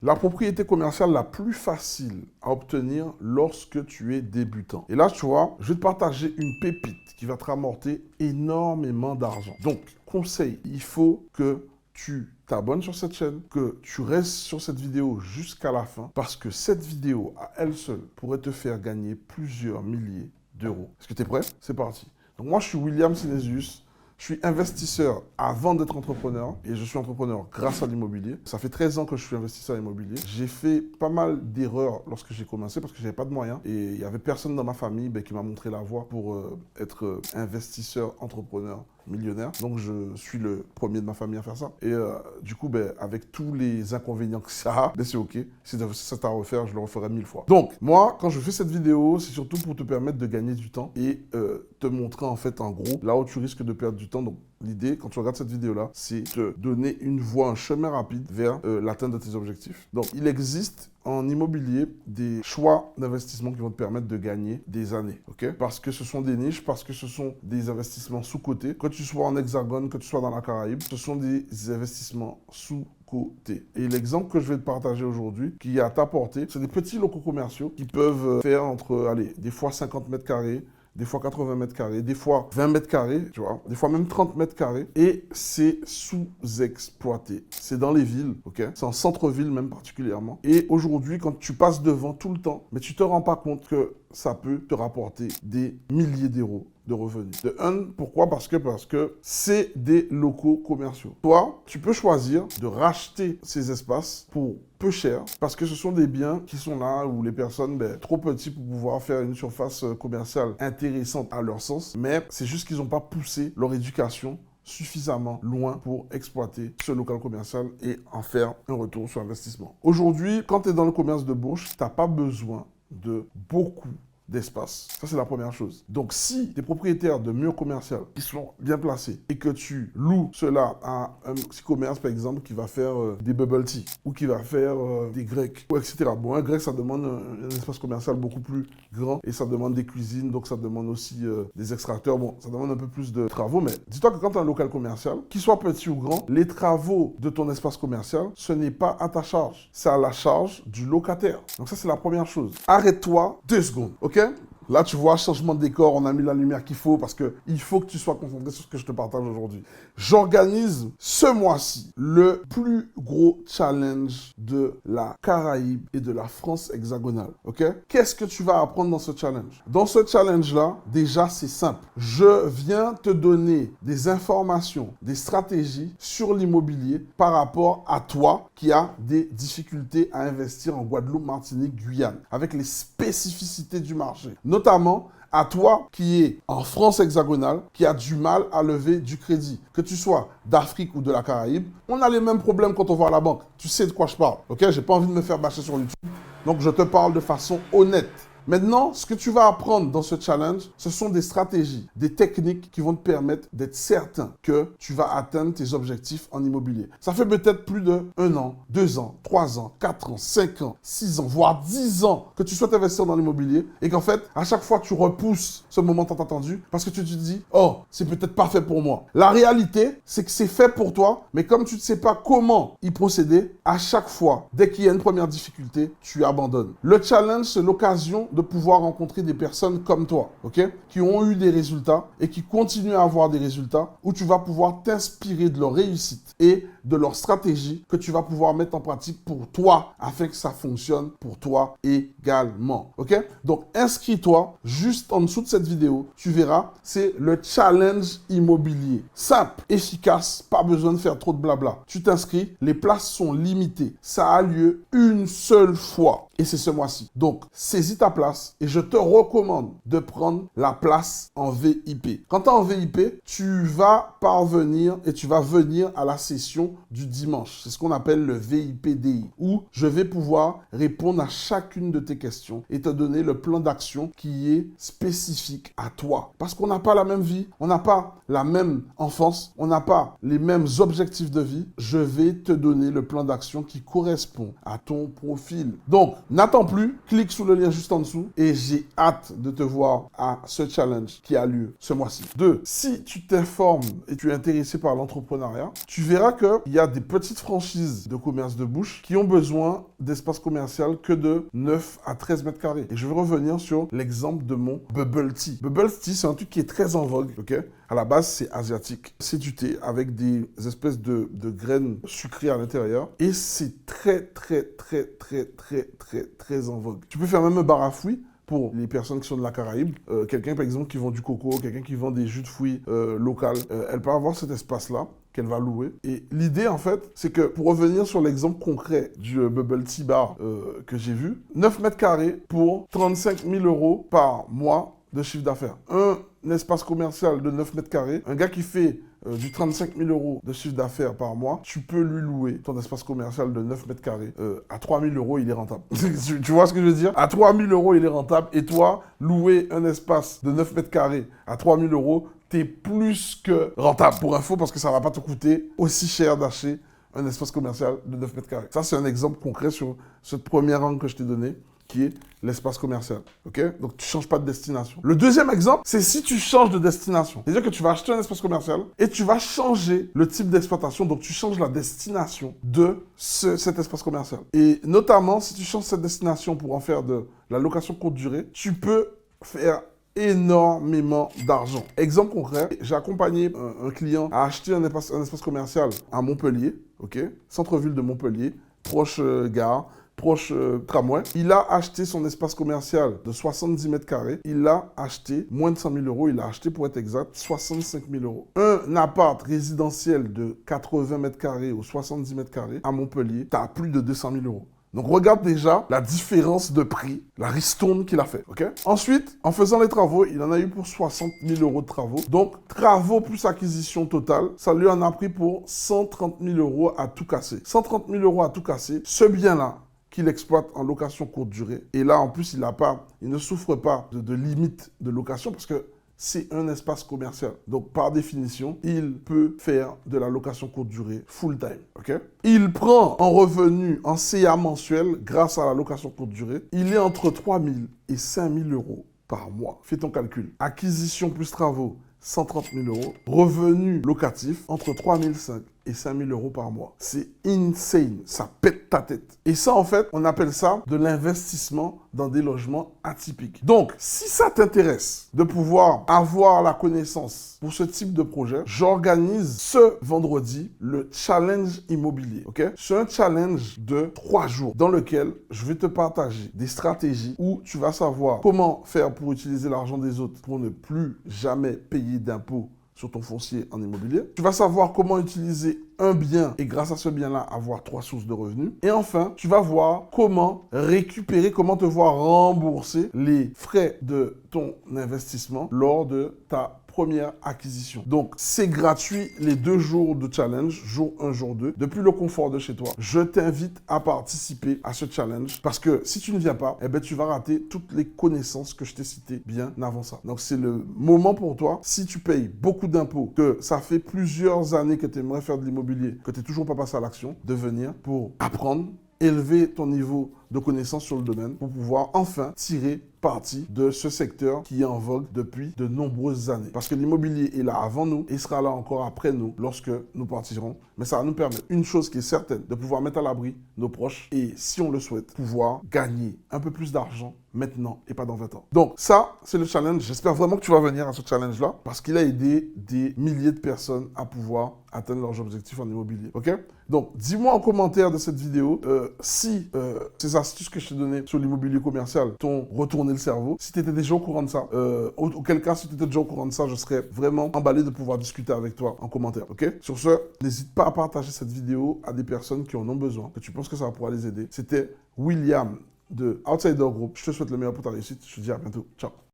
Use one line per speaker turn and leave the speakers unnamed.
La propriété commerciale la plus facile à obtenir lorsque tu es débutant. Et là, tu vois, je vais te partager une pépite qui va te rapporter énormément d'argent. Donc, conseil, il faut que tu t'abonnes sur cette chaîne, que tu restes sur cette vidéo jusqu'à la fin, parce que cette vidéo, à elle seule, pourrait te faire gagner plusieurs milliers d'euros. Est-ce que tu es prêt? C'est parti. Donc moi, je suis William Synesius. Je suis investisseur avant d'être entrepreneur et je suis entrepreneur grâce à l'immobilier. Ça fait 13 ans que je suis investisseur immobilier. J'ai fait pas mal d'erreurs lorsque j'ai commencé parce que je n'avais pas de moyens et il n'y avait personne dans ma famille qui m'a montré la voie pour être investisseur, entrepreneur, millionnaire. Donc je suis le premier de ma famille à faire ça. Et du coup, avec tous les inconvénients que ça a, c'est ok. Si c'est à refaire, je le referai 1000 fois. Donc moi, quand je fais cette vidéo, c'est surtout pour te permettre de gagner du temps et te montrer en fait en gros là où tu risques de perdre du temps. Donc l'idée, quand tu regardes cette vidéo-là, c'est te donner une voie, un chemin rapide vers l'atteinte de tes objectifs. Donc il existe en immobilier des choix d'investissement qui vont te permettre de gagner des années, ok? Parce que ce sont des niches, parce que ce sont des investissements sous-cotés. Que tu sois en Hexagone, que tu sois dans la Caraïbe, ce sont des investissements sous-côté. Et l'exemple que je vais te partager aujourd'hui, qui est à ta portée, c'est des petits locaux commerciaux qui peuvent faire entre, allez, des fois 50 mètres carrés, des fois 80 mètres carrés, des fois 20 mètres carrés, tu vois, des fois même 30 mètres carrés, et c'est sous-exploité. C'est dans les villes, ok? C'est en centre-ville même particulièrement. Et aujourd'hui, quand tu passes devant tout le temps, mais tu te rends pas compte que ça peut te rapporter des milliers d'euros de revenus. De un, pourquoi? Parce que c'est des locaux commerciaux. Toi, tu peux choisir de racheter ces espaces pour peu cher, parce que ce sont des biens qui sont là où les personnes, trop petits pour pouvoir faire une surface commerciale intéressante à leur sens, mais c'est juste qu'ils n'ont pas poussé leur éducation suffisamment loin pour exploiter ce local commercial et en faire un retour sur investissement. Aujourd'hui, quand tu es dans le commerce de bouche, tu n'as pas besoin de beaucoup d'espace. Ça, c'est la première chose. Donc, si tu es propriétaire de murs commerciaux qui sont bien placés et que tu loues cela à un petit commerce, par exemple, qui va faire des bubble tea ou qui va faire des grecs, ou etc. Bon, un grec, ça demande un espace commercial beaucoup plus grand et ça demande des cuisines, donc ça demande aussi des extracteurs. Bon, ça demande un peu plus de travaux, mais dis-toi que quand tu as un local commercial, qu'il soit petit ou grand, les travaux de ton espace commercial, ce n'est pas à ta charge. C'est à la charge du locataire. Donc ça, c'est la première chose. Arrête-toi 2 secondes, ok? Là, tu vois, changement de décor, on a mis la lumière qu'il faut parce qu'il faut que tu sois concentré sur ce que je te partage aujourd'hui. J'organise ce mois-ci le plus gros challenge de la Caraïbe et de la France hexagonale, ok? Qu'est-ce que tu vas apprendre dans ce challenge? Dans ce challenge-là, déjà, c'est simple. Je viens te donner des informations, des stratégies sur l'immobilier par rapport à toi qui a des difficultés à investir en Guadeloupe, Martinique, Guyane, avec les spécificités du marché. Notamment à toi qui es en France hexagonale, qui a du mal à lever du crédit. Que tu sois d'Afrique ou de la Caraïbe, on a les mêmes problèmes quand on va à la banque. Tu sais de quoi je parle, ok? J'ai pas envie de me faire bâcher sur YouTube, donc je te parle de façon honnête. Maintenant, ce que tu vas apprendre dans ce challenge, ce sont des stratégies, des techniques qui vont te permettre d'être certain que tu vas atteindre tes objectifs en immobilier. Ça fait peut-être plus de 1 an, 2 ans, 3 ans, 4 ans, 5 ans, 6 ans, voire 10 ans que tu souhaites investir dans l'immobilier et qu'en fait, à chaque fois, tu repousses ce moment tant attendu parce que tu te dis « Oh, c'est peut-être pas fait pour moi ». La réalité, c'est que c'est fait pour toi, mais comme tu ne sais pas comment y procéder, à chaque fois, dès qu'il y a une première difficulté, tu abandonnes. Le challenge, c'est l'occasion de pouvoir rencontrer des personnes comme toi, ok, qui ont eu des résultats et qui continuent à avoir des résultats où tu vas pouvoir t'inspirer de leur réussite et de leur stratégie que tu vas pouvoir mettre en pratique pour toi afin que ça fonctionne pour toi également, ok? Donc, inscris-toi juste en dessous de cette vidéo. Tu verras, c'est le challenge immobilier. Simple, efficace, pas besoin de faire trop de blabla. Tu t'inscris, les places sont limitées. Ça a lieu une seule fois. Et c'est ce mois-ci. Donc, saisis ta place et je te recommande de prendre la place en VIP. Quand tu es en VIP, tu vas parvenir et tu vas venir à la session du dimanche. C'est ce qu'on appelle le VIPDI, où je vais pouvoir répondre à chacune de tes questions et te donner le plan d'action qui est spécifique à toi. Parce qu'on n'a pas la même vie, on n'a pas la même enfance, on n'a pas les mêmes objectifs de vie. Je vais te donner le plan d'action qui correspond à ton profil. Donc, n'attends plus, clique sur le lien juste en dessous et j'ai hâte de te voir à ce challenge qui a lieu ce mois-ci. 2. Si tu t'informes et tu es intéressé par l'entrepreneuriat, tu verras qu'il y a des petites franchises de commerce de bouche qui ont besoin d'espace commercial que de 9 à 13 mètres carrés. Et je vais revenir sur l'exemple de mon Bubble Tea. Bubble Tea, c'est un truc qui est très en vogue, ok? À la base, c'est asiatique. C'est du thé avec des espèces de graines sucrées à l'intérieur. Et c'est très en vogue. Tu peux faire même un bar à fruits pour les personnes qui sont de la Caraïbe. Quelqu'un, par exemple, qui vend du coco, quelqu'un qui vend des jus de fruits locaux. Elle peut avoir cet espace-là qu'elle va louer. Et l'idée, en fait, c'est que, pour revenir sur l'exemple concret du Bubble Tea Bar que j'ai vu, 9 mètres carrés pour 35 000 € par mois de chiffre d'affaires. Un espace commercial de 9 mètres carrés, un gars qui fait du 35 000 € de chiffre d'affaires par mois, tu peux lui louer ton espace commercial de 9 mètres carrés. À 3 000 €, il est rentable. Tu vois ce que je veux dire? À 3 000 €, il est rentable. Et toi, louer un espace de 9 mètres carrés à 3 000 €, t'es plus que rentable. Pour info, parce que ça ne va pas te coûter aussi cher d'acheter un espace commercial de 9 mètres carrés. Ça, c'est un exemple concret sur ce premier angle que je t'ai donné, qui est l'espace commercial, ok? Donc, tu ne changes pas de destination. Le deuxième exemple, c'est si tu changes de destination. C'est-à-dire que tu vas acheter un espace commercial et tu vas changer le type d'exploitation. Donc, tu changes la destination de cet espace commercial. Et notamment, si tu changes cette destination pour en faire de la location courte durée, tu peux faire énormément d'argent. Exemple concret, j'ai accompagné un client à acheter un espace commercial à Montpellier, ok? Centre-ville de Montpellier, proche gare, proche tramway. Il a acheté son espace commercial de 70 mètres carrés. Il l'a acheté moins de 100 000 €. Il l'a acheté, pour être exact, 65 000 €. Un appart résidentiel de 80 mètres carrés ou 70 mètres carrés à Montpellier, tu as plus de 200 000 €. Donc, regarde déjà la différence de prix, la ristourne qu'il a fait, ok? Ensuite, en faisant les travaux, il en a eu pour 60 000 € de travaux. Donc, travaux plus acquisition totale, ça lui en a pris pour 130 000 € à tout casser. 130 000 € à tout casser. Ce bien-là, qu'il exploite en location courte durée. Et là, en plus, il ne souffre pas de limite de location parce que c'est un espace commercial. Donc, par définition, il peut faire de la location courte durée full-time. Ok? Il prend en revenu, en CA mensuel, grâce à la location courte durée, il est entre 3 000 et 5 000 € par mois. Fais ton calcul. Acquisition plus travaux, 130 000 €. Revenu locatif, entre 3 500 et 5 000 € par mois. C'est insane. Ça pète ta tête. Et ça, en fait, on appelle ça de l'investissement dans des logements atypiques. Donc, si ça t'intéresse de pouvoir avoir la connaissance pour ce type de projet, j'organise ce vendredi le challenge immobilier. Ok? C'est un challenge de 3 jours dans lequel je vais te partager des stratégies où tu vas savoir comment faire pour utiliser l'argent des autres pour ne plus jamais payer d'impôts sur ton foncier en immobilier. Tu vas savoir comment utiliser un bien et grâce à ce bien-là, avoir 3 sources de revenus. Et enfin, tu vas voir comment récupérer, comment te voir rembourser les frais de ton investissement lors de ta première acquisition. Donc, c'est gratuit les 2 jours de challenge, jour 1, jour 2, depuis le confort de chez toi. Je t'invite à participer à ce challenge parce que si tu ne viens pas, eh ben, tu vas rater toutes les connaissances que je t'ai citées bien avant ça. Donc, c'est le moment pour toi, si tu payes beaucoup d'impôts, que ça fait plusieurs années que tu aimerais faire de l'immobilier, que tu n'es toujours pas passé à l'action, de venir pour apprendre, élever ton niveau de connaissance sur le domaine pour pouvoir enfin tirer parti de ce secteur qui est en vogue depuis de nombreuses années. Parce que l'immobilier est là avant nous et sera là encore après nous lorsque nous partirons. Mais ça va nous permettre une chose qui est certaine, de pouvoir mettre à l'abri nos proches et, si on le souhaite, pouvoir gagner un peu plus d'argent maintenant et pas dans 20 ans. Donc ça, c'est le challenge. J'espère vraiment que tu vas venir à ce challenge-là parce qu'il a aidé des milliers de personnes à pouvoir atteindre leurs objectifs en immobilier. Ok? Donc, dis-moi en commentaire de cette vidéo si ces astuces que je t'ai données sur l'immobilier commercial t'ont retourné le cerveau. Si tu étais déjà au courant de ça, auquel cas, si tu étais déjà au courant de ça, je serais vraiment emballé de pouvoir discuter avec toi en commentaire. Ok? Sur ce, n'hésite pas à partager cette vidéo à des personnes qui en ont besoin, que tu penses que ça va pouvoir les aider. C'était William de Outsider Group. Je te souhaite le meilleur pour ta réussite. Je te dis à bientôt. Ciao.